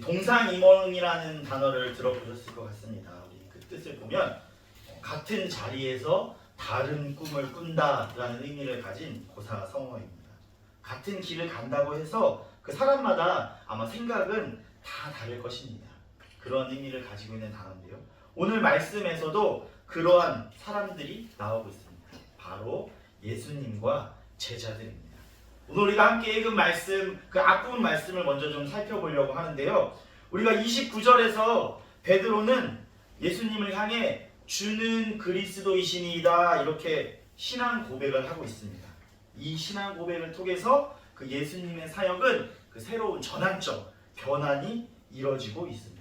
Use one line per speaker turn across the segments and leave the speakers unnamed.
동상이몽이라는 단어를 들어보셨을 것 같습니다. 우리 그 뜻을 보면 같은 자리에서 다른 꿈을 꾼다라는 의미를 가진 고사성어입니다. 같은 길을 간다고 해서 그 사람마다 아마 생각은 다 다를 것입니다. 그런 의미를 가지고 있는 단어인데요. 오늘 말씀에서도 그러한 사람들이 나오고 있습니다. 바로 예수님과 제자들입니다. 오늘 우리가 함께 읽은 말씀, 그 앞부분 말씀을 먼저 좀 살펴보려고 하는데요. 우리가 29절에서 베드로는 예수님을 향해 주는 그리스도이시니이다 이렇게 신앙 고백을 하고 있습니다. 이 신앙 고백을 통해서 그 예수님의 사역은 그 새로운 전환점, 변환이 이루어지고 있습니다.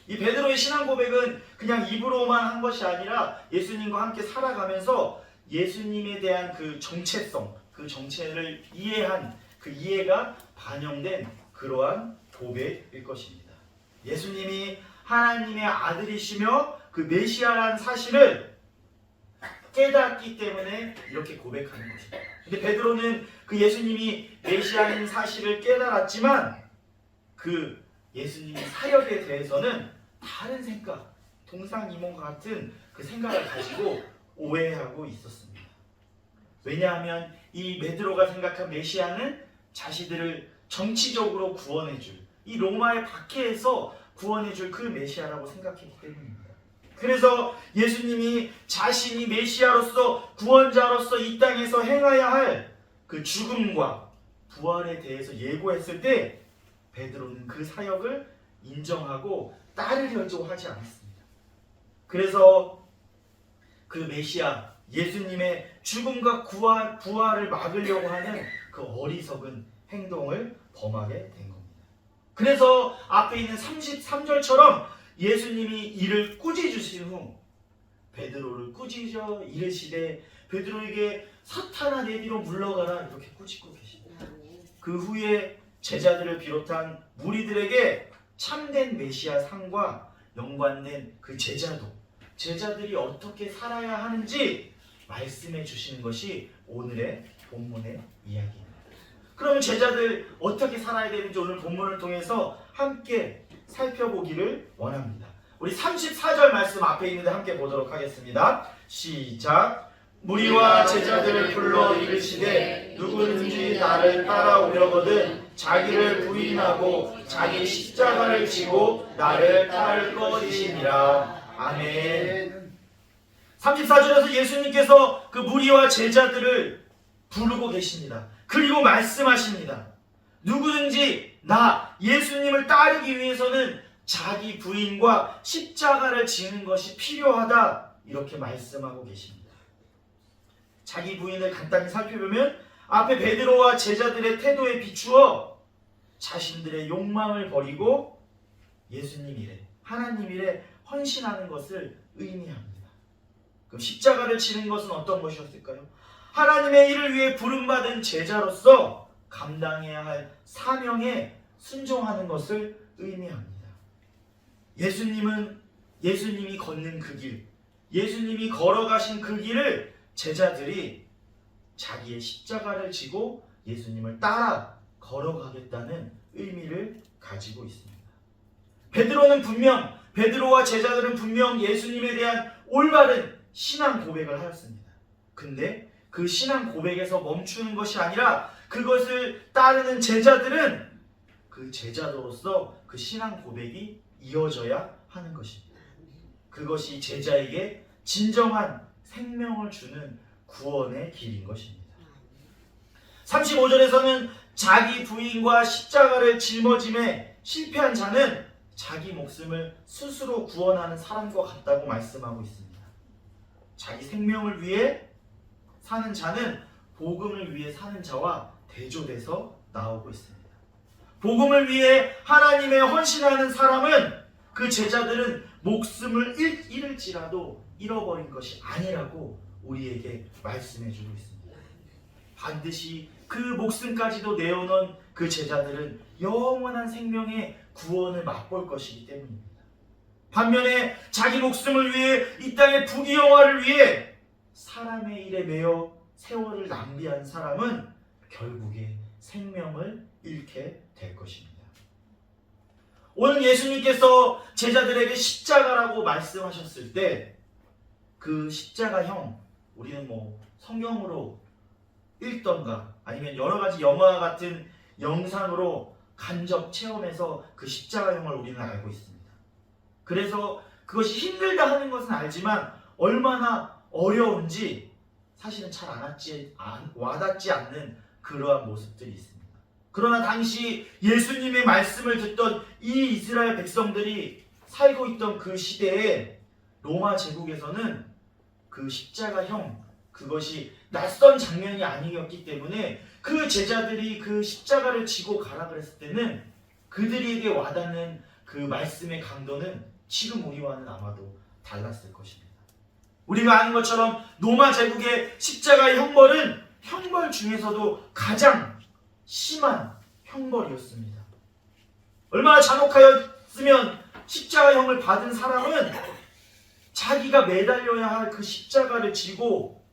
이 베드로의 신앙 고백은 그냥 입으로만 한 것이 아니라 예수님과 함께 살아가면서 예수님에 대한 그 정체성, 그 정체를 이해한 그 이해가 반영된 그러한 고백일 것입니다. 예수님이 하나님의 아들이시며 그 메시아라는 사실을 깨닫기 때문에 이렇게 고백하는 것입니다. 근데 베드로는 그 예수님이 메시아인 사실을 깨달았지만 그 예수님의 사역에 대해서는 다른 생각, 동상이몽과 같은 그 생각을 가지고 오해하고 있었습니다. 왜냐하면 이 베드로가 생각한 메시아는 자신들을 정치적으로 구원해줄, 이 로마의 박해에서 구원해줄 그 메시아라고 생각했기 때문입니다. 그래서 예수님이 자신이 메시아로서 구원자로서 이 땅에서 행해야 할 그 죽음과 부활에 대해서 예고했을 때 베드로는 그 사역을 인정하고 따르려고 하지 않았습니다. 그래서 그 메시아 예수님의 죽음과 부활을 막으려고 하는 그 어리석은 행동을 범하게 된 겁니다. 그래서 앞에 있는 33절처럼 예수님이 이를 꾸짖으신 후 베드로를 꾸짖어 이르시되 베드로에게 사탄아 내 뒤로 물러가라 이렇게 꾸짖고 계십니다. 그 후에 제자들을 비롯한 무리들에게 참된 메시아 상과 연관된 그 제자들이 어떻게 살아야 하는지 말씀해 주시는 것이 오늘의 본문의 이야기입니다. 그러면 제자들 어떻게 살아야 되는지 오늘 본문을 통해서 함께 살펴보기를 원합니다. 우리 34절 말씀 앞에 있는데 함께 보도록 하겠습니다. 시작. 무리와 제자들을 불러 이르시되 누구든지 나를 따라오려거든 자기를 부인하고 자기 십자가를 지고 나를 따를 것이니라. 아멘. 34절에서 예수님께서 그 무리와 제자들을 부르고 계십니다. 그리고 말씀하십니다. 누구든지 나 예수님을 따르기 위해서는 자기 부인과 십자가를 지는 것이 필요하다 이렇게 말씀하고 계십니다. 자기 부인을 간단히 살펴보면 앞에 베드로와 제자들의 태도에 비추어 자신들의 욕망을 버리고 예수님 일에 하나님 일에 헌신하는 것을 의미합니다. 그럼 십자가를 지는 것은 어떤 것이었을까요? 하나님의 일을 위해 부름받은 제자로서 감당해야 할 사명에 순종하는 것을 의미합니다. 예수님이 걷는 그 길, 예수님이 걸어가신 그 길을 제자들이 자기의 십자가를 지고 예수님을 따라 걸어가겠다는 의미를 가지고 있습니다. 베드로와 제자들은 분명 예수님에 대한 올바른 신앙 고백을 하였습니다. 근데 그 신앙 고백에서 멈추는 것이 아니라 그것을 따르는 제자들은 그 제자로서 그 신앙 고백이 이어져야 하는 것입니다. 그것이 제자에게 진정한 생명을 주는 구원의 길인 것입니다. 35절에서는 자기 부인과 십자가를 짊어짐에 실패한 자는 자기 목숨을 스스로 구원하는 사람과 같다고 말씀하고 있습니다. 자기 생명을 위해 사는 자는 복음을 위해 사는 자와 대조돼서 나오고 있습니다. 복음을 위해 하나님의 헌신하는 사람은 그 제자들은 목숨을 잃을지라도 잃어버린 것이 아니라고 우리에게 말씀해주고 있습니다. 반드시 그 목숨까지도 내어놓은 그 제자들은 영원한 생명의 구원을 맛볼 것이기 때문입니다. 반면에 자기 목숨을 위해 이 땅의 부귀영화를 위해 사람의 일에 매여 세월을 낭비한 사람은 결국에 생명을 잃게 될 것입니다. 오늘 예수님께서 제자들에게 십자가라고 말씀하셨을 때 그 십자가형, 우리는 뭐 성경으로 읽던가 아니면 여러 가지 영화 같은 영상으로 간접 체험해서 그 십자가형을 우리는 알고 있습니다. 그래서 그것이 힘들다 하는 것은 알지만 얼마나 어려운지 사실은 잘 와닿지 않는 그러한 모습들이 있습니다. 그러나 당시 예수님의 말씀을 듣던 이 이스라엘 백성들이 살고 있던 그 시대에 로마 제국에서는 그 십자가형, 그것이 낯선 장면이 아니었기 때문에 그 제자들이 그 십자가를 지고 가라 그랬을 때는 그들에게 와닿는 그 말씀의 강도는 지금 우리와는 아마도 달랐을 것입니다. 우리가 아는 것처럼 로마 제국의 십자가의 형벌은 형벌 중에서도 가장 심한 형벌이었습니다. 얼마나 잔혹하였으면 십자가형을 받은 사람은 자기가 매달려야 할 그 십자가를 지고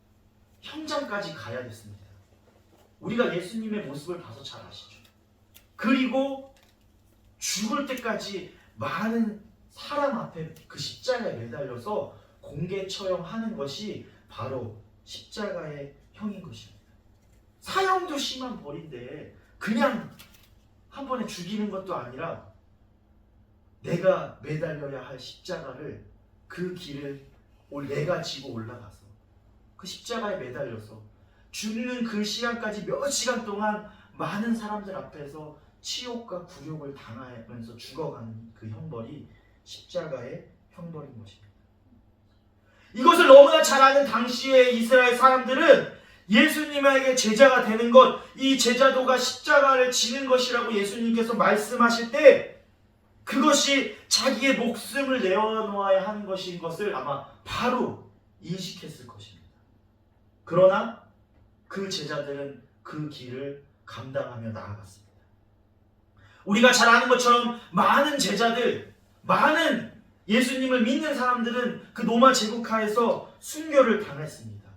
현장까지 가야 됐습니다. 우리가 예수님의 모습을 봐서 잘 아시죠. 그리고 죽을 때까지 많은 사람 앞에 그 십자가에 매달려서 공개 처형하는 것이 바로 십자가의 형인 것입니다. 사형도 심한 벌인데 그냥 한 번에 죽이는 것도 아니라 내가 매달려야 할 십자가를 그 길을 내가 지고 올라가서 그 십자가에 매달려서 죽는 그 시간까지 몇 시간 동안 많은 사람들 앞에서 치욕과 굴욕을 당하면서 죽어가는 그 형벌이 십자가의 형벌인 것입니다. 이것을 너무나 잘 아는 당시의 이스라엘 사람들은 예수님에게 제자가 되는 것, 이 제자도가 십자가를 지는 것이라고 예수님께서 말씀하실 때 그것이 자기의 목숨을 내어놓아야 하는 것인 것을 아마 바로 인식했을 것입니다. 그러나 그 제자들은 그 길을 감당하며 나아갔습니다. 우리가 잘 아는 것처럼 많은 제자들, 많은 예수님을 믿는 사람들은 그 로마 제국하에서 순교를 당했습니다.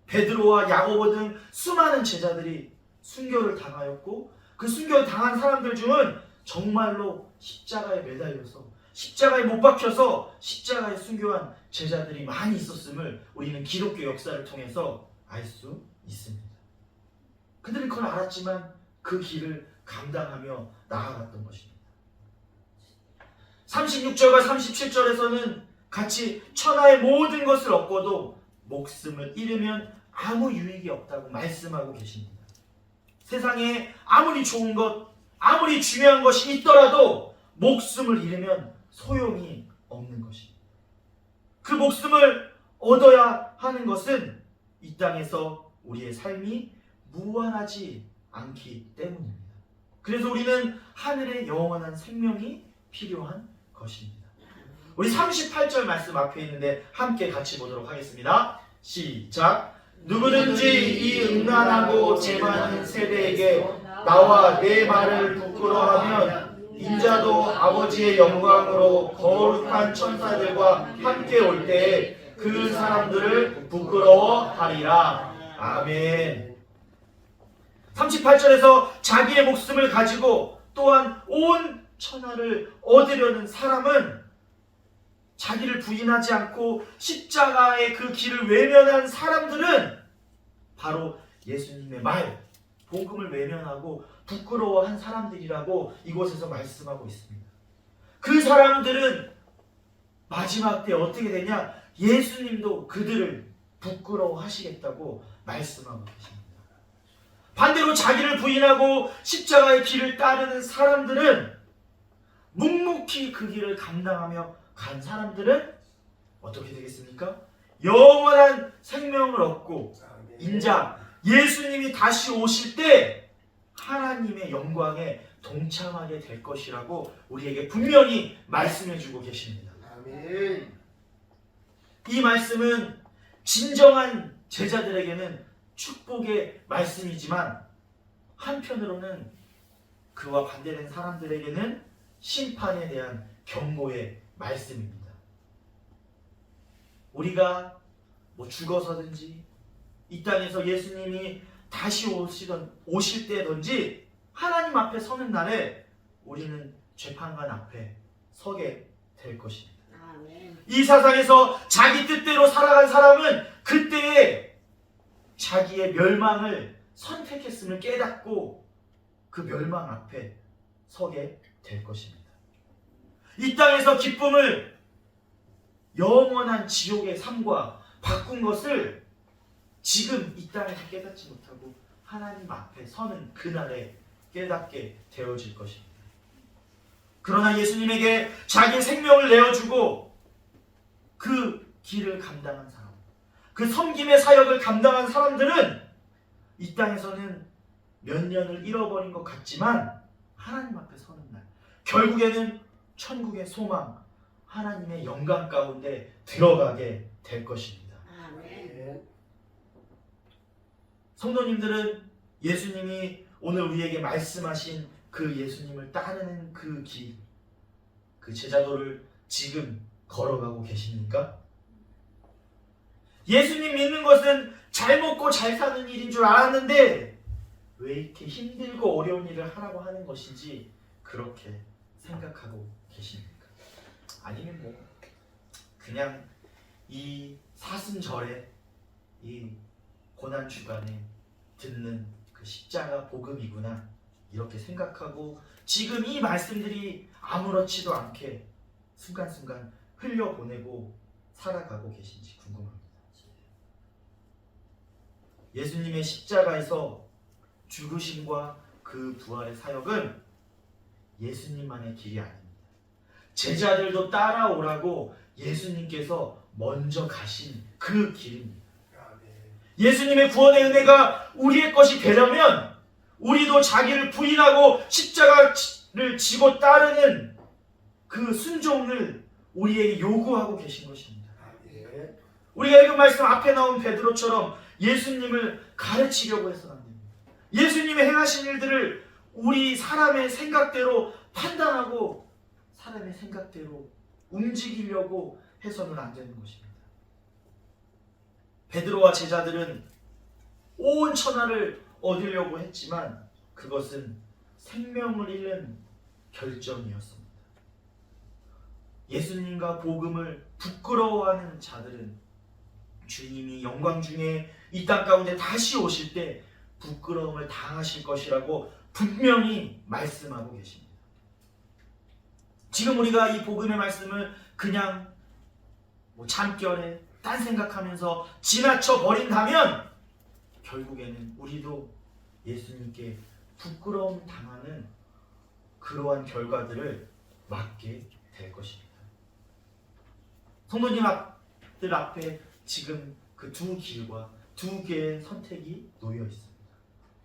베드로와 야고보 등 수많은 제자들이 순교를 당하였고 그 순교를 당한 사람들 중은 정말로 십자가에 매달려서 십자가에 못 박혀서 십자가에 순교한 제자들이 많이 있었음을 우리는 기독교 역사를 통해서 알 수 있습니다. 그들은 그걸 알았지만 그 길을 감당하며 나아갔던 것입니다. 36절과 37절에서는 같이 천하의 모든 것을 얻고도 목숨을 잃으면 아무 유익이 없다고 말씀하고 계십니다. 세상에 아무리 좋은 것, 아무리 중요한 것이 있더라도 목숨을 잃으면 소용이 없는 것입니다. 그 목숨을 얻어야 하는 것은 이 땅에서 우리의 삶이 무한하지 않기 때문입니다. 그래서 우리는 하늘의 영원한 생명이 필요한 것입니다. 우리 38절 말씀 앞에 있는데 함께 같이 보도록 하겠습니다. 시작! 누구든지 이 음란하고 재많은 세대에게 나와 내 말을 부끄러워하면 인자도 아버지의 영광으로 거룩한 천사들과 함께 올 때에 그 사람들을 부끄러워하리라. 아멘. 38절에서 자기의 목숨을 가지고 또한 온 천하를 얻으려는 사람은 자기를 부인하지 않고 십자가의 그 길을 외면한 사람들은 바로 예수님의 말, 복음을 외면하고 부끄러워한 사람들이라고 이곳에서 말씀하고 있습니다. 그 사람들은 마지막 때 어떻게 되냐? 예수님도 그들을 부끄러워하시겠다고 말씀하고 계십니다. 반대로 자기를 부인하고 십자가의 길을 따르는 사람들은 묵묵히 그 길을 감당하며 간 사람들은 어떻게 되겠습니까? 영원한 생명을 얻고 인자 예수님이 다시 오실 때 하나님의 영광에 동참하게 될 것이라고 우리에게 분명히 말씀해주고 계십니다.
아멘.
이 말씀은 진정한 제자들에게는 축복의 말씀이지만 한편으로는 그와 반대된 사람들에게는 심판에 대한 경고의 말씀입니다. 우리가 죽어서든지 이 땅에서 예수님이 다시 오실 때든지 하나님 앞에 서는 날에 우리는 재판관 앞에 서게 될 것입니다.
아멘.
이 세상에서 자기 뜻대로 살아간 사람은 그때에 자기의 멸망을 선택했음을 깨닫고 그 멸망 앞에 서게 될 것입니다. 이 땅에서 기쁨을 영원한 지옥의 삶과 바꾼 것을 지금 이 땅에서 깨닫지 못하고 하나님 앞에 서는 그날에 깨닫게 되어질 것입니다. 그러나 예수님에게 자기 생명을 내어주고 그 길을 감당한 사람, 그 섬김의 사역을 감당한 사람들은 이 땅에서는 몇 년을 잃어버린 것 같지만 하나님 앞에 서는 날, 결국에는 천국의 소망, 하나님의 영광 가운데 들어가게 될 것입니다.
아멘.
성도님들은 예수님이 오늘 우리에게 말씀하신 그 예수님을 따르는 그 길, 그 제자도를 지금 걸어가고 계십니까? 예수님 믿는 것은 잘 먹고 잘 사는 일인 줄 알았는데 왜 이렇게 힘들고 어려운 일을 하라고 하는 것인지 그렇게 생각하고 계십니까? 아니면 뭐 그냥 이 사순절에 이 고난 주간에 듣는 그 십자가 복음이구나 이렇게 생각하고 지금 이 말씀들이 아무렇지도 않게 순간순간 흘려보내고 살아가고 계신지 궁금합니다. 예수님의 십자가에서 죽으심과 그 부활의 사역은 예수님만의 길이 아닙니다. 제자들도 따라오라고 예수님께서 먼저 가신 그 길입니다. 예수님의 구원의 은혜가 우리의 것이 되려면 우리도 자기를 부인하고 십자가를 지고 따르는 그 순종을 우리에게 요구하고 계신 것입니다. 우리가 읽은 말씀 앞에 나온 베드로처럼 예수님을 가르치려고 해서는 안 됩니다. 예수님의 행하신 일들을 우리 사람의 생각대로 판단하고 사람의 생각대로 움직이려고 해서는 안 되는 것입니다. 베드로와 제자들은 온 천하를 얻으려고 했지만 그것은 생명을 잃는 결정이었습니다. 예수님과 복음을 부끄러워하는 자들은 주님이 영광 중에 이 땅 가운데 다시 오실 때 부끄러움을 당하실 것이라고 분명히 말씀하고 계십니다. 지금 우리가 이 복음의 말씀을 그냥 잠결에 딴 생각하면서 지나쳐 버린다면 결국에는 우리도 예수님께 부끄러움 당하는 그러한 결과들을 맞게 될 것입니다. 성도님들 앞에 지금 그 두 길과 두 개의 선택이 놓여 있습니다.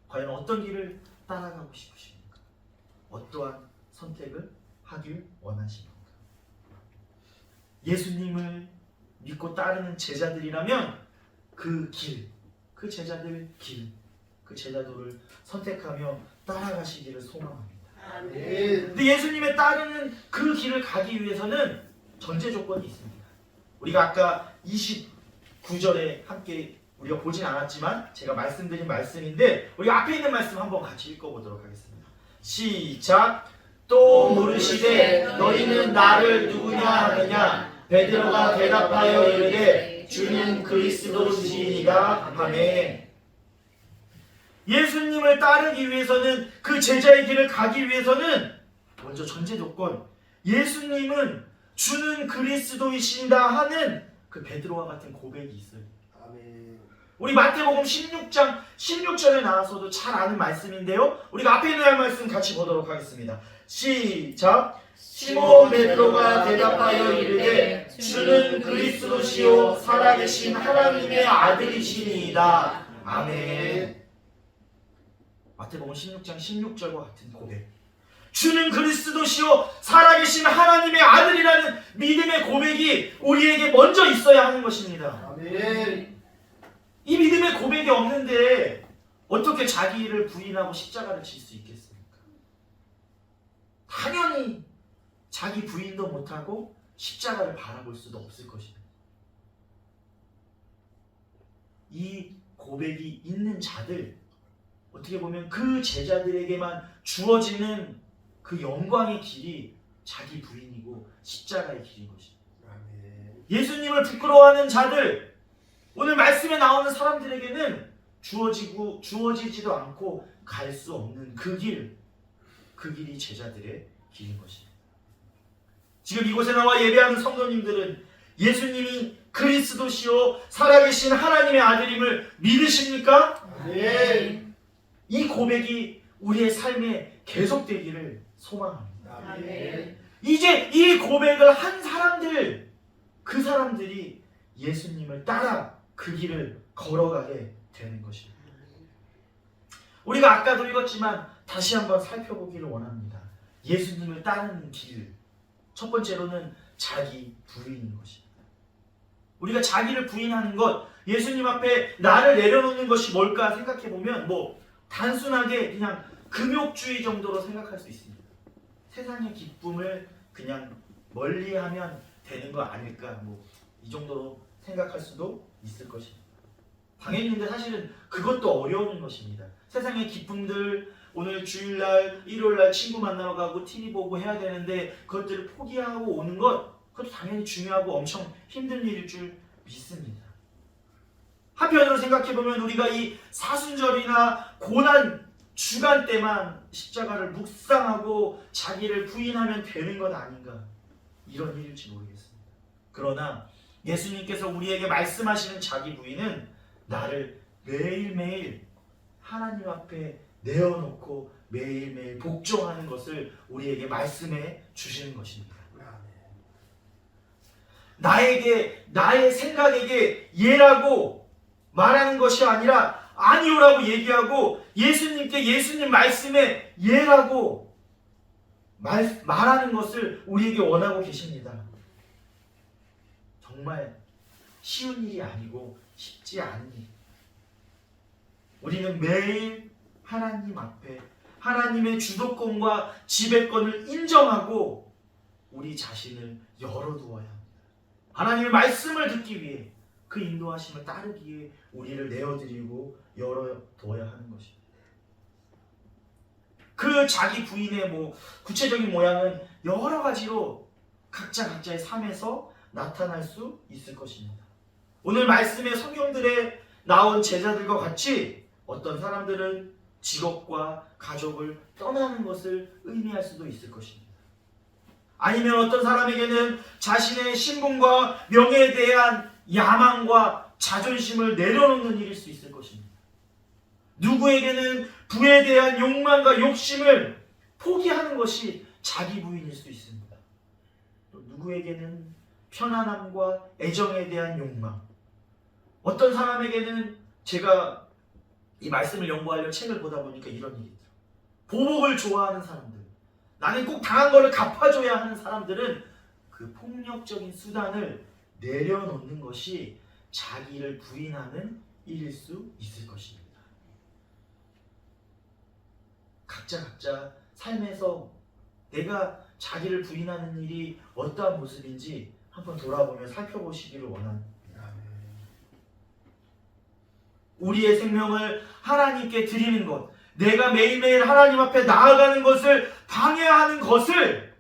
과연 어떤 길을 따라가고 싶으십니까? 어떠한 선택을 하길 원하십니까? 예수님을 믿고 따르는 제자들이라면 그 길, 그 제자들 길, 그 제자도를 선택하며 따라가시기를 소망합니다. 근데 예수님의 따르는 그 길을 가기 위해서는 전제 조건이 있습니다. 우리가 아까 29절에 함께 우리가 보진 않았지만 제가 말씀드린 말씀인데 우리가 앞에 있는 말씀 한번 같이 읽어보도록 하겠습니다. 시작! 또 물으시되 너희는 나를 누구냐 하느냐? 베드로가 대답하여 이르되 주는 그리스도시니가 하매. 예수님을 따르기 위해서는 그 제자의 길을 가기 위해서는 먼저 전제 조건, 예수님은 주는 그리스도이신다 하는 그 베드로와 같은 고백이 있어요. 아멘. 우리 마태복음 16장 16절에 나와서도 잘 아는 말씀인데요. 우리가 앞에 있는 말씀 같이 보도록 하겠습니다. 시작! 시몬 베드로가 대답하여 이르되 주는 그리스도시요 살아계신 하나님의 아들이시니이다. 아멘. 마태복음 16장 16절과 같은 고백. 주는 그리스도시요 살아계신 하나님의 아들이라는 믿음의 고백이 우리에게 먼저 있어야 하는 것입니다. 아멘. 이 믿음의 고백이 없는데 어떻게 자기를 부인하고 십자가를 질 수 있겠습니까? 당연히 자기 부인도 못하고 십자가를 바라볼 수도 없을 것입니다. 이 고백이 있는 자들, 어떻게 보면 그 제자들에게만 주어지는 그 영광의 길이 자기 부인이고 십자가의 길인 것입니다.
아멘.
예수님을 부끄러워하는 자들, 오늘 말씀에 나오는 사람들에게는 주어지지도 않고 갈 수 없는 그 길이 제자들의 길인 것입니다. 지금 이곳에 나와 예배하는 성도님들은 예수님이 그리스도시요 살아계신 하나님의 아들임을 믿으십니까?
아멘.
이 고백이 우리의 삶에 계속되기를 소망합니다.
아멘.
이제 이 고백을 한 사람들, 그 사람들이 예수님을 따라 그 길을 걸어가게 되는 것입니다. 우리가 아까도 읽었지만 다시 한번 살펴보기를 원합니다. 예수님을 따르는 길, 첫 번째로는 자기 부인인 것입니다. 우리가 자기를 부인하는 것, 예수님 앞에 나를 내려놓는 것이 뭘까 생각해보면 단순하게 그냥 금욕주의 정도로 생각할 수 있습니다. 세상의 기쁨을 그냥 멀리하면 되는 거 아닐까, 이 정도로 생각할 수도 있을 것입니다. 당연히 근데 사실은 그것도 어려운 것입니다. 세상의 기쁨들, 오늘 주일날, 일요일날 친구 만나러 가고 TV 보고 해야 되는데 그것들을 포기하고 오는 것, 그것도 당연히 중요하고 엄청 힘든 일일 줄 믿습니다. 한편으로 생각해보면 우리가 이 사순절이나 고난 주간 때만 십자가를 묵상하고 자기를 부인하면 되는 것 아닌가, 이런 일일지 모르겠습니다. 그러나 예수님께서 우리에게 말씀하시는 자기 부인은 나를 매일매일 하나님 앞에 내어놓고 매일매일 복종하는 것을 우리에게 말씀해 주시는 것입니다. 나의 생각에게 예라고 말하는 것이 아니라 아니오라고 얘기하고 예수님께 예수님 말씀에 예라고 말하는 것을 우리에게 원하고 계십니다. 정말 쉬운 일이 아니고 쉽지 않은 일. 우리는 매일 하나님 앞에 하나님의 주도권과 지배권을 인정하고 우리 자신을 열어두어야 합니다. 하나님의 말씀을 듣기 위해 그 인도하심을 따르기에 우리를 내어드리고 열어두어야 하는 것입니다. 그 자기 부인의 구체적인 모양은 여러 가지로 각자의 삶에서 나타날 수 있을 것입니다. 오늘 말씀의 성경들에 나온 제자들과 같이 어떤 사람들은 직업과 가족을 떠나는 것을 의미할 수도 있을 것입니다. 아니면 어떤 사람에게는 자신의 신분과 명예에 대한 야망과 자존심을 내려놓는 일일 수 있을 것입니다. 누구에게는 부에 대한 욕망과 욕심을 포기하는 것이 자기 부인일 수 있습니다. 또 누구에게는 편안함과 애정에 대한 욕망, 어떤 사람에게는 제가 이 말씀을 연구하려는 책을 보다 보니까 이런 일이 있더라고요. 보복을 좋아하는 사람들, 나는 꼭 당한 거를 갚아줘야 하는 사람들은 그 폭력적인 수단을 내려놓는 것이 자기를 부인하는 일일 수 있을 것입니다. 각자 삶에서 내가 자기를 부인하는 일이 어떠한 모습인지 한번 돌아보며 살펴보시기를 원합니다. 우리의 생명을 하나님께 드리는 것, 내가 매일매일 하나님 앞에 나아가는 것을 방해하는 것을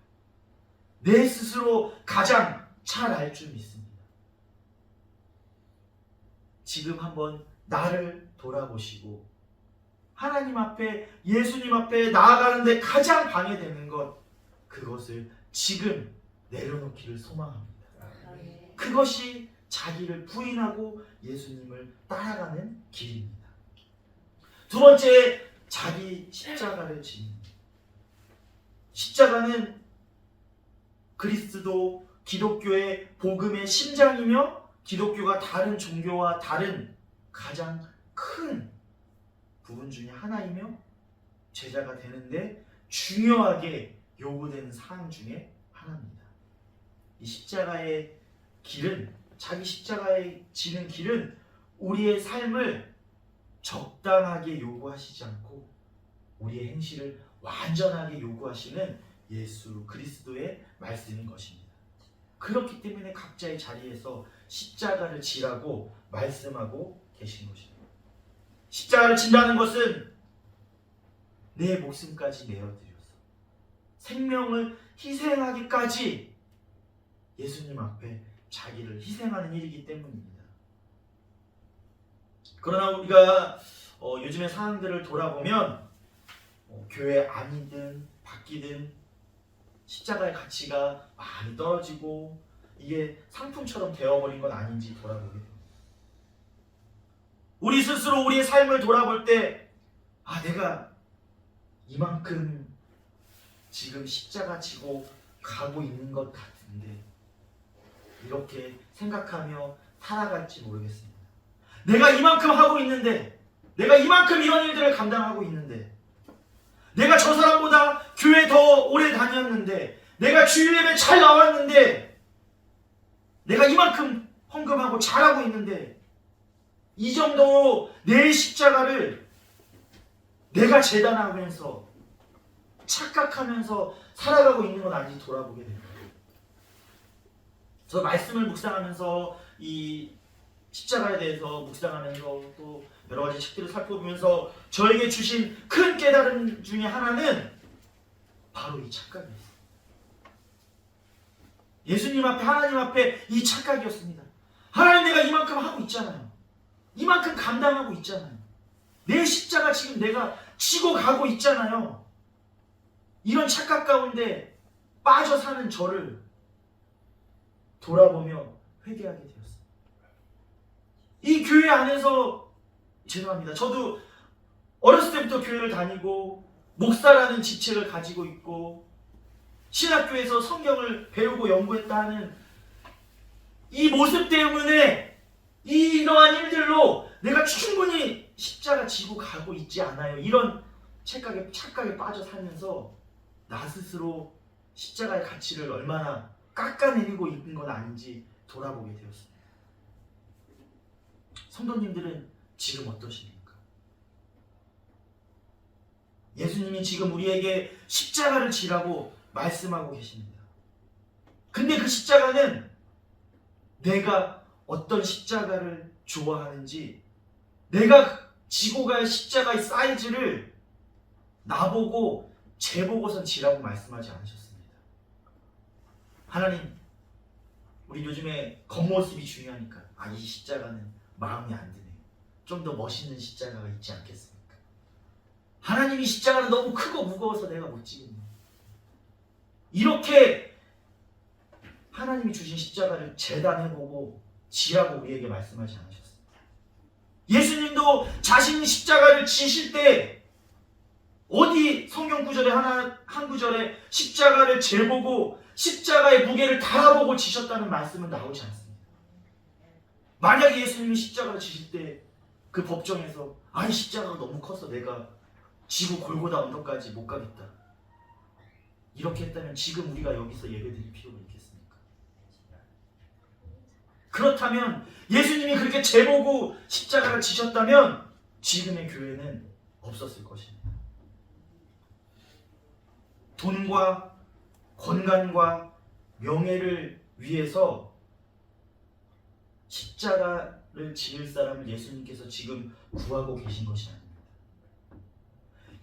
내 스스로 가장 잘 알 줄 믿습니다. 지금 한번 나를 돌아보시고 하나님 앞에, 예수님 앞에 나아가는데 가장 방해되는 것, 그것을 지금 내려놓기를 소망합니다. 그것이 자기를 부인하고 예수님을 따라가는 길입니다. 두 번째, 자기 십자가를 지닙니다. 십자가는 그리스도 기독교의 복음의 심장이며 기독교가 다른 종교와 다른 가장 큰 부분 중에 하나이며 제자가 되는데 중요하게 요구되는 사항 중에 하나입니다. 이 십자가의 길은, 자기 십자가에 지는 길은 우리의 삶을 적당하게 요구하시지 않고 우리의 행실을 완전하게 요구하시는 예수 그리스도의 말씀인 것입니다. 그렇기 때문에 각자의 자리에서 십자가를 지라고 말씀하고 계신 것입니다. 십자가를 진다는 것은 내 목숨까지 내어드려서 생명을 희생하기까지 예수님 앞에 자기를 희생하는 일이기 때문입니다. 그러나 우리가 요즘의 상황들을 돌아보면 교회 안이든 밖이든 십자가의 가치가 많이 떨어지고 이게 상품처럼 되어버린 건 아닌지 돌아보게 됩니다. 우리 스스로 우리의 삶을 돌아볼 때 내가 이만큼 지금 십자가 지고 가고 있는 것 같은데 이렇게 생각하며 살아갈지 모르겠습니다. 내가 이만큼 하고 있는데, 내가 이만큼 이런 일들을 감당하고 있는데, 내가 저 사람보다 교회 더 오래 다녔는데, 내가 주일 예배 잘 나왔는데, 내가 이만큼 헌금하고 잘하고 있는데, 이 정도로 내 십자가를 내가 재단하면서 착각하면서 살아가고 있는 건 아닌지 돌아보게 됩니다. 저 말씀을 묵상하면서 이 십자가에 대해서 묵상하면서 또 여러 가지 책들을 살펴보면서 저에게 주신 큰 깨달음 중에 하나는 바로 이 착각이었어요. 예수님 앞에, 하나님 앞에 이 착각이었습니다. 하나님, 내가 이만큼 하고 있잖아요. 이만큼 감당하고 있잖아요. 내 십자가 지금 내가 지고 가고 있잖아요. 이런 착각 가운데 빠져 사는 저를 돌아보며 회개하게 되었어요. 이 교회 안에서, 죄송합니다, 저도 어렸을 때부터 교회를 다니고 목사라는 직책을 가지고 있고 신학교에서 성경을 배우고 연구했다 하는 이 모습 때문에 이러한 일들로 내가 충분히 십자가 지고 가고 있지 않아요. 이런 착각에 빠져 살면서 나 스스로 십자가의 가치를 얼마나 깎아내리고 있는 건 아닌지 돌아보게 되었습니다. 성도님들은 지금 어떠십니까? 예수님이 지금 우리에게 십자가를 지라고 말씀하고 계십니다. 근데 그 십자가는 내가 어떤 십자가를 좋아하는지, 내가 지고 갈 십자가의 사이즈를 나보고 재보고선 지라고 말씀하지 않으셨습니다. 하나님, 우리 요즘에 겉모습이 중요하니까 이 십자가는 마음에 안 드네요. 좀 더 멋있는 십자가가 있지 않겠습니까? 하나님이 십자가는 너무 크고 무거워서 내가 못 지겠네요. 이렇게 하나님이 주신 십자가를 재단해보고 지라고 우리에게 말씀하지 않으셨습니다. 예수님도 자신이 십자가를 지실 때 어디 성경 구절에 한 구절에 십자가를 재보고 십자가의 무게를 달아보고 지셨다는 말씀은 나오지 않습니다. 만약에 예수님이 십자가를 지실 때 그 법정에서 이 십자가가 너무 커서 내가 지구 골고다 언덕까지 못 가겠다, 이렇게 했다면 지금 우리가 여기서 예배드릴 필요가 있겠습니까? 그렇다면 예수님이 그렇게 재보고 십자가를 지셨다면 지금의 교회는 없었을 것입니다. 돈과 건강과 명예를 위해서 십자가를 지을 사람을 예수님께서 지금 구하고 계신 것이 아닙니다.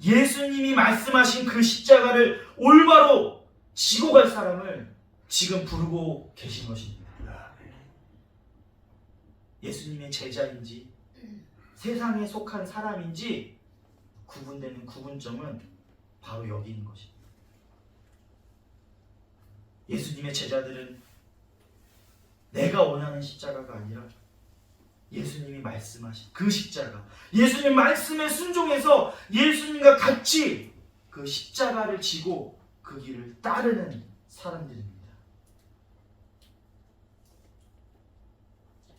예수님이 말씀하신 그 십자가를 올바로 지고 갈 사람을 지금 부르고 계신 것입니다. 예수님의 제자인지 세상에 속한 사람인지 구분되는 구분점은 바로 여기 있는 것입니다. 예수님의 제자들은 내가 원하는 십자가가 아니라 예수님이 말씀하신 그 십자가, 예수님 말씀에 순종해서 예수님과 같이 그 십자가를 지고 그 길을 따르는 사람들입니다.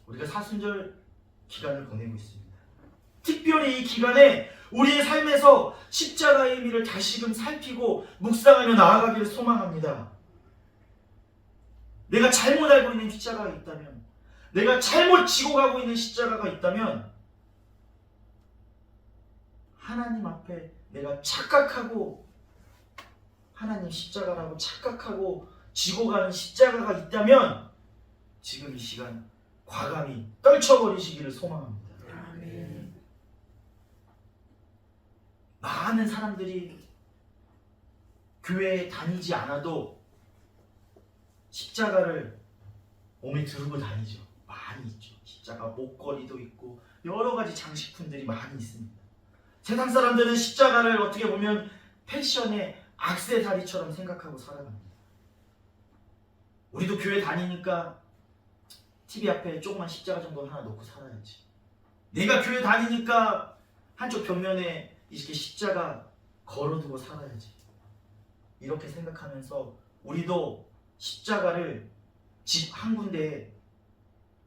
우리가 사순절 기간을 보내고 있습니다. 특별히 이 기간에 우리의 삶에서 십자가의 의미를 다시금 살피고 묵상하며 나아가기를 소망합니다. 내가 잘못 알고 있는 십자가가 있다면, 내가 잘못 지고 가고 있는 십자가가 있다면 하나님 앞에 내가 착각하고 하나님 십자가라고 착각하고 지고 가는 십자가가 있다면 지금 이 시간 과감히 떨쳐버리시기를 소망합니다.
아멘.
많은 사람들이 교회에 다니지 않아도 십자가를 몸에 두르고 다니죠. 많이 있죠. 십자가 목걸이도 있고 여러 가지 장식품들이 많이 있습니다. 세상 사람들은 십자가를 어떻게 보면 패션의 액세서리처럼 생각하고 살아갑니다. 우리도 교회 다니니까 TV 앞에 조그만 십자가 정도 하나 놓고 살아야지. 내가 교회 다니니까 한쪽 벽면에 이렇게 십자가 걸어두고 살아야지. 이렇게 생각하면서 우리도 십자가를 집 한 군데에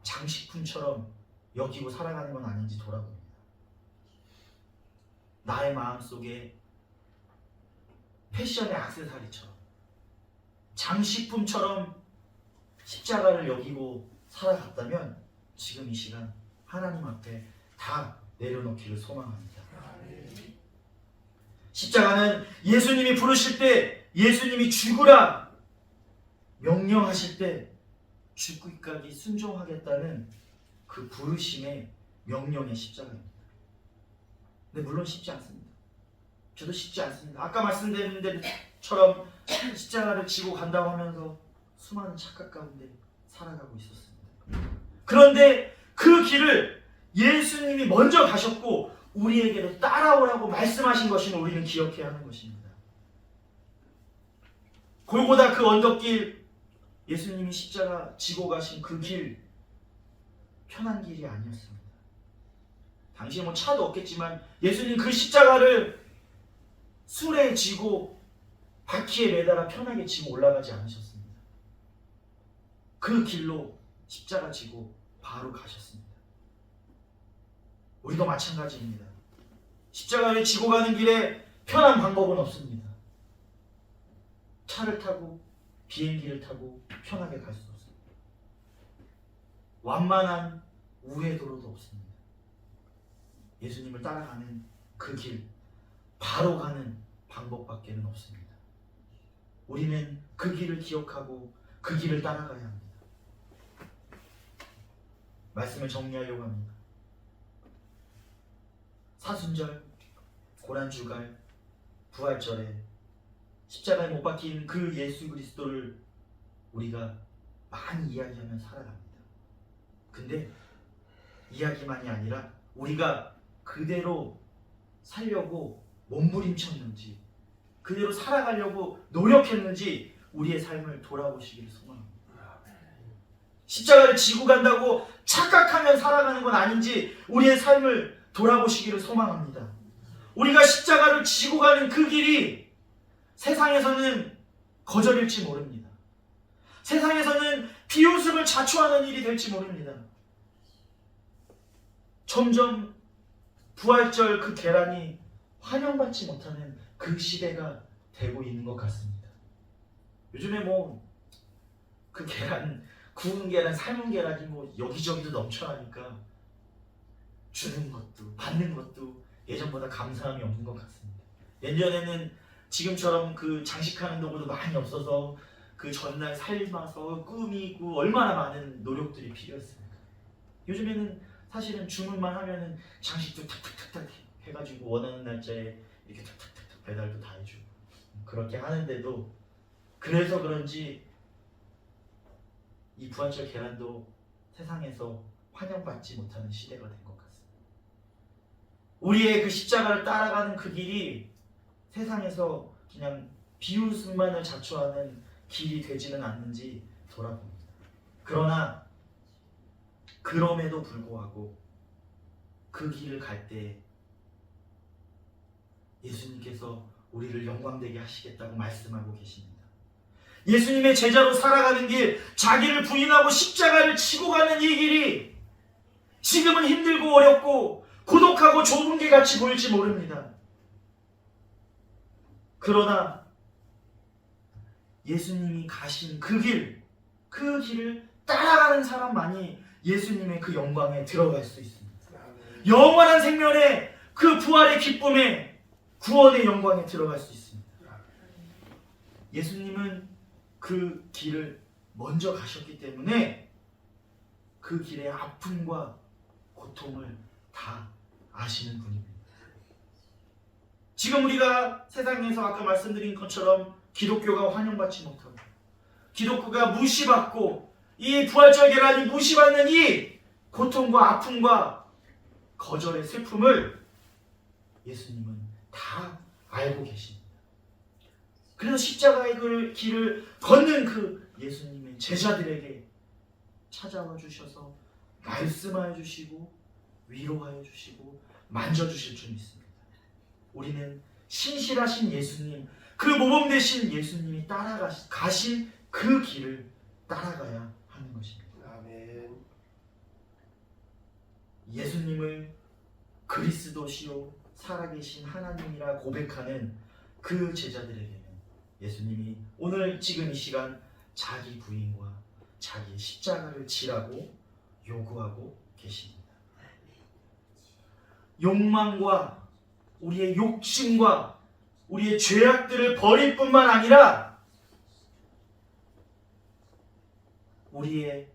장식품처럼 여기고 살아가는 건 아닌지 돌아봅니다. 나의 마음속에 패션의 액세서리처럼 장식품처럼 십자가를 여기고 살아갔다면 지금 이 시간 하나님 앞에 다 내려놓기를 소망합니다. 십자가는 예수님이 부르실 때, 예수님이 죽으라 명령하실 때 죽기까지 순종하겠다는 그 부르심의 명령의 십자가입니다. 근데 물론 쉽지 않습니다. 저도 쉽지 않습니다. 아까 말씀드린 데처럼 십자가를 지고 간다고 하면서 수많은 착각 가운데 살아가고 있었습니다. 그런데 그 길을 예수님이 먼저 가셨고 우리에게도 따라오라고 말씀하신 것임을 우리는 기억해야 하는 것입니다. 골고다 그 언덕길, 예수님이 십자가 지고 가신 그 길, 편한 길이 아니었습니다. 당시에 뭐 차도 없겠지만 예수님 그 십자가를 수레에 지고 바퀴에 매달아 편하게 지고 올라가지 않으셨습니다. 그 길로 십자가 지고 바로 가셨습니다. 우리도 마찬가지입니다. 십자가를 지고 가는 길에 편한 방법은 없습니다. 차를 타고 비행기를 타고 편하게 갈 수 없습니다. 완만한 우회도로도 없습니다. 예수님을 따라가는 그 길, 바로 가는 방법밖에는 없습니다. 우리는 그 길을 기억하고 그 길을 따라가야 합니다. 말씀을 정리하려고 합니다. 사순절, 고난주갈, 부활절에 십자가에 못 박힌 그 예수 그리스도를 우리가 많이 이야기하며 살아갑니다. 근데 이야기만이 아니라 우리가 그대로 살려고 몸부림쳤는지, 그대로 살아가려고 노력했는지 우리의 삶을 돌아보시기를 소망합니다. 십자가를 지고 간다고 착각하며 살아가는 건 아닌지 우리의 삶을 돌아보시기를 소망합니다. 우리가 십자가를 지고 가는 그 길이 세상에서는 거절일지 모릅니다. 세상에서는 비웃음을 자초하는 일이 될지 모릅니다. 점점 부활절 그 계란이 환영받지 못하는 그 시대가 되고 있는 것 같습니다. 요즘에 뭐 그 계란, 구운 계란, 삶은 계란이 뭐 여기저기도 넘쳐나니까 주는 것도 받는 것도 예전보다 감사함이 없는 것 같습니다. 예전에는 지금처럼 그 장식하는 도구도 많이 없어서 그 전날 삶아서 꾸미고 얼마나 많은 노력들이 필요했습니까? 요즘에는 사실은 주문만 하면은 장식도 탁탁탁탁 해가지고 원하는 날짜에 이렇게 탁탁탁탁 배달도 다 해주고 그렇게 하는데도 그래서 그런지 이 부활절 계란도 세상에서 환영받지 못하는 시대가 된 것 같습니다. 우리의 그 십자가를 따라가는 그 길이 세상에서 그냥 비웃음만을 자초하는 길이 되지는 않는지 돌아봅니다. 그러나 그럼에도 불구하고 그 길을 갈 때 예수님께서 우리를 영광되게 하시겠다고 말씀하고 계십니다. 예수님의 제자로 살아가는 길, 자기를 부인하고 십자가를 지고 가는 이 길이 지금은 힘들고 어렵고 고독하고 좁은 길 같이 보일지 모릅니다. 그러나 예수님이 가신 그 길, 그 길을 따라가는 사람만이 예수님의 그 영광에 들어갈 수 있습니다. 영원한 생명의 그 부활의 기쁨에 구원의 영광에 들어갈 수 있습니다. 예수님은 그 길을 먼저 가셨기 때문에 그 길의 아픔과 고통을 다 아시는 분입니다. 지금 우리가 세상에서 아까 말씀드린 것처럼 기독교가 환영받지 못하고 기독교가 무시받고 이 부활절 계란이 무시받는 이 고통과 아픔과 거절의 슬픔을 예수님은 다 알고 계십니다. 그래서 십자가의 길을 걷는 그 예수님의 제자들에게 찾아와 주셔서 말씀하여 주시고 위로하여 주시고 만져주실 줄 믿습니다. 우리는 신실하신 예수님, 그 모범 되신 예수님이 따라가신 그 길을 따라가야 하는 것입니다.
아멘.
예수님을 그리스도시요 살아계신 하나님이라 고백하는 그 제자들에게는 예수님이 오늘 지금 이 시간 자기 부인과 자기의 십자가를 지라고 요구하고 계십니다. 욕망과 우리의 욕심과 우리의 죄악들을 버릴 뿐만 아니라 우리의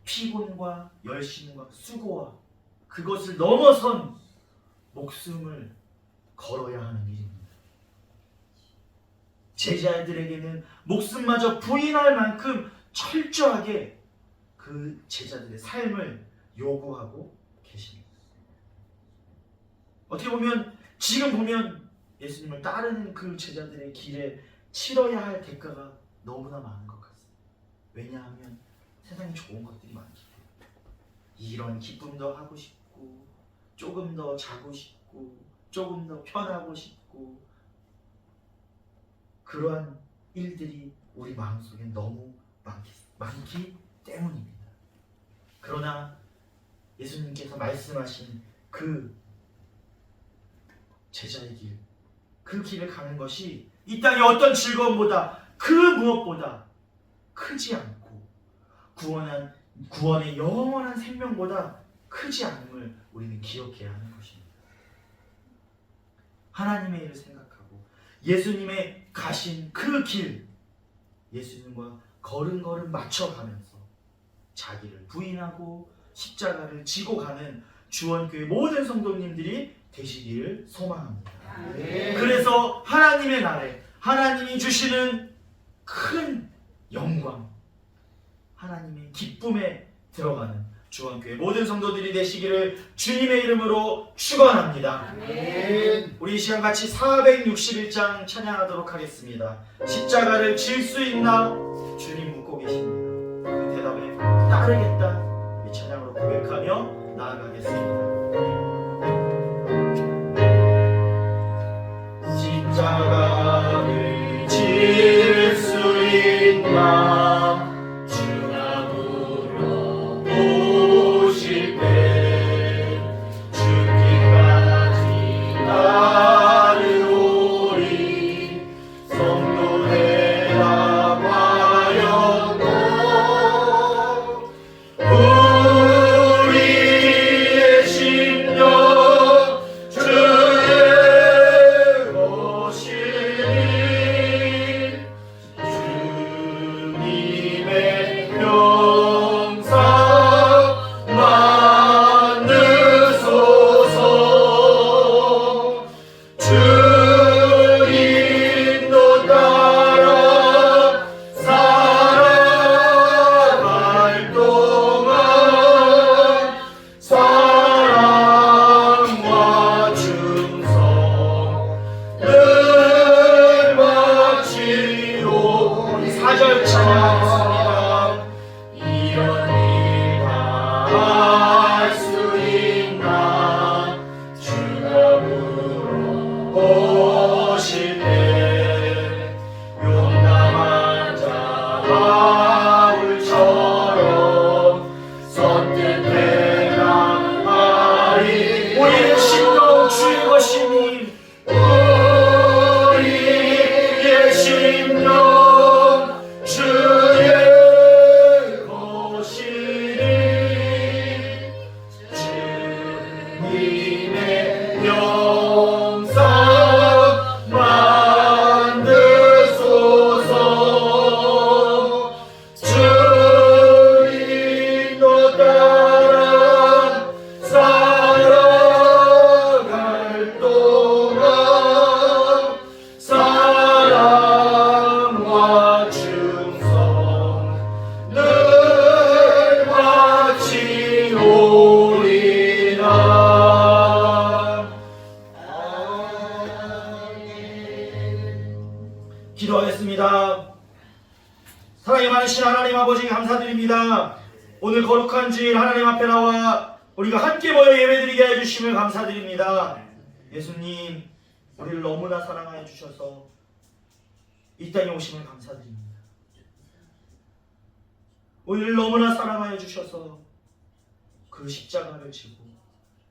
피곤과 열심과 수고와 그것을 넘어선 목숨을 걸어야 하는 일입니다. 제자들에게는 목숨마저 부인할 만큼 철저하게 그 제자들의 삶을 요구하고 계십니다. 어떻게 보면 지금 보면 예수님을 따르는 그 제자들의 길에 치러야 할 대가가 너무나 많은 것 같습니다. 왜냐하면 세상에 좋은 것들이 많기 때문에 이런 기쁨도 하고 싶고 조금 더 자고 싶고 조금 더 편하고 싶고 그러한 일들이 우리 마음속에 너무 많기 때문입니다. 그러나 예수님께서 말씀하신 그 제자의 길, 그 길을 가는 것이 이 땅의 어떤 즐거움보다 그 무엇보다 크지 않고 구원의 영원한 생명보다 크지 않음을 우리는 기억해야 하는 것입니다. 하나님의 일을 생각하고 예수님의 가신 그 길, 예수님과 걸음걸음 맞춰가면서 자기를 부인하고 십자가를 지고 가는 주원교회 모든 성도님들이 되시기를 소망합니다. 그래서 하나님의 날에 하나님이 주시는 큰 영광, 하나님의 기쁨에 들어가는 주원교회 모든 성도들이 되시기를 주님의 이름으로 축원합니다. 우리 이 시간 같이 461장 찬양하도록 하겠습니다. 십자가를 질 수 있나? 주님 묻고 계십니다. 그 대답에 따르겠다 이 찬양으로 고백하며 나아가겠습니다. 십자가를 질 수 있나? 주님으로 오실 때 죽기까지 따르오리. 성도 대답하였노. 우리의 심령 주의 주님의 영상 만드소서. 주님도 따라 살아갈 동안 사랑과 충성 늘 마치오. 4절 찬양하겠습니다. 이런 일 다 할 수 있나? 주가 물어보실 때 용감한 자 바울처럼 선뜻 대답하리. 우리의 심령 주의 것이니 우리의 심령 주의 것이니 주님의 영상 만드소서. 기도하겠습니다. 사랑이 많으신 하나님 아버지 감사드립니다. 오늘 거룩한 주일 하나님 앞에 나와 우리가 함께 모여 예배드리게 해주심을 감사드립니다. 예수님, 우리를 너무나 사랑하여 주셔서 이 땅에 오심을 감사드립니다. 우리를 너무나 사랑하여 주셔서 그 십자가를 지고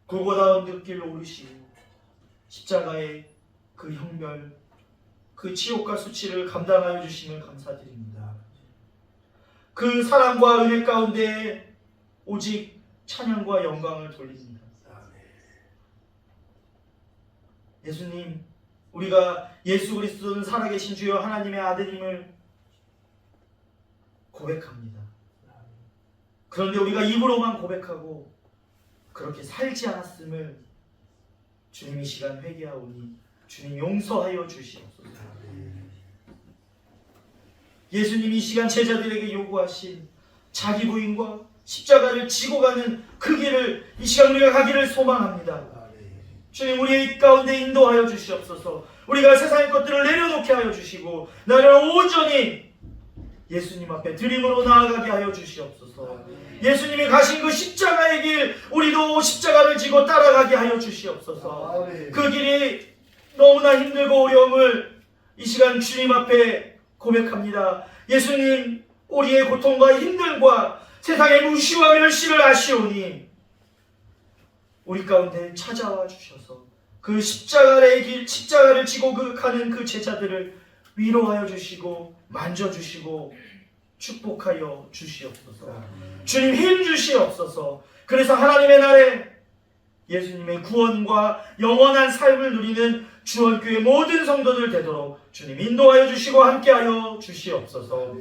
골고다 언덕길로 오르시고 십자가의 그 형벌, 그 지옥과 수치를 감당하여 주심을 감사드립니다. 그 사랑과 은혜 가운데 오직 찬양과 영광을 돌립니다. 예수님, 우리가 예수 그리스도는 살아계신 주여 하나님의 아들임을 고백합니다. 그런데 우리가 입으로만 고백하고 그렇게 살지 않았음을 주님 이 시간 회개하오니 주님 용서하여 주시옵소서. 예수님 이 시간 제자들에게 요구하신 자기 부인과 십자가를 지고 가는 그 길을 이 시간 우리가 가기를 소망합니다. 주님, 우리의 가운데 인도하여 주시옵소서. 우리가 세상의 것들을 내려놓게 하여 주시고 나를 온전히 예수님 앞에 드림으로 나아가게 하여 주시옵소서. 예수님이 가신 그 십자가의 길, 우리도 십자가를 지고 따라가게 하여 주시옵소서. 그 길이 너무나 힘들고 어려움을 이 시간 주님 앞에 고백합니다. 예수님, 우리의 고통과 힘듦과 세상의 무시와 멸시를 아시오니 우리 가운데 찾아와 주셔서 그 십자가를 지고 가는 그 제자들을 위로하여 주시고 만져주시고 축복하여 주시옵소서. 주님, 힘 주시옵소서. 그래서 하나님의 날에 예수님의 구원과 영원한 삶을 누리는 주원교회 모든 성도들 되도록 주님 인도하여 주시고 함께하여 주시옵소서.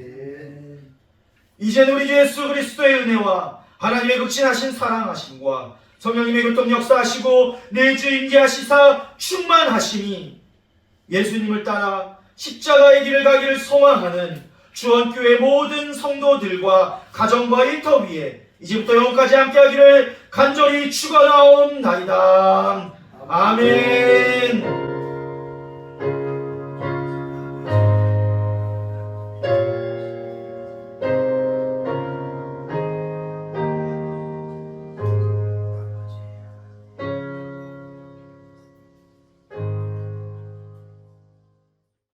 이제는 우리 주 예수 그리스도의 은혜와 하나님의 극진하신 사랑하심과 성령님의 교통 역사하시고 내주 임재하시사 충만하심이 예수님을 따라 십자가의 길을 가기를 소망하는 주원교회 모든 성도들과 가정과 일터 위에 이제부터 영원까지 함께하기를 간절히 축원하옵나이다. 아멘.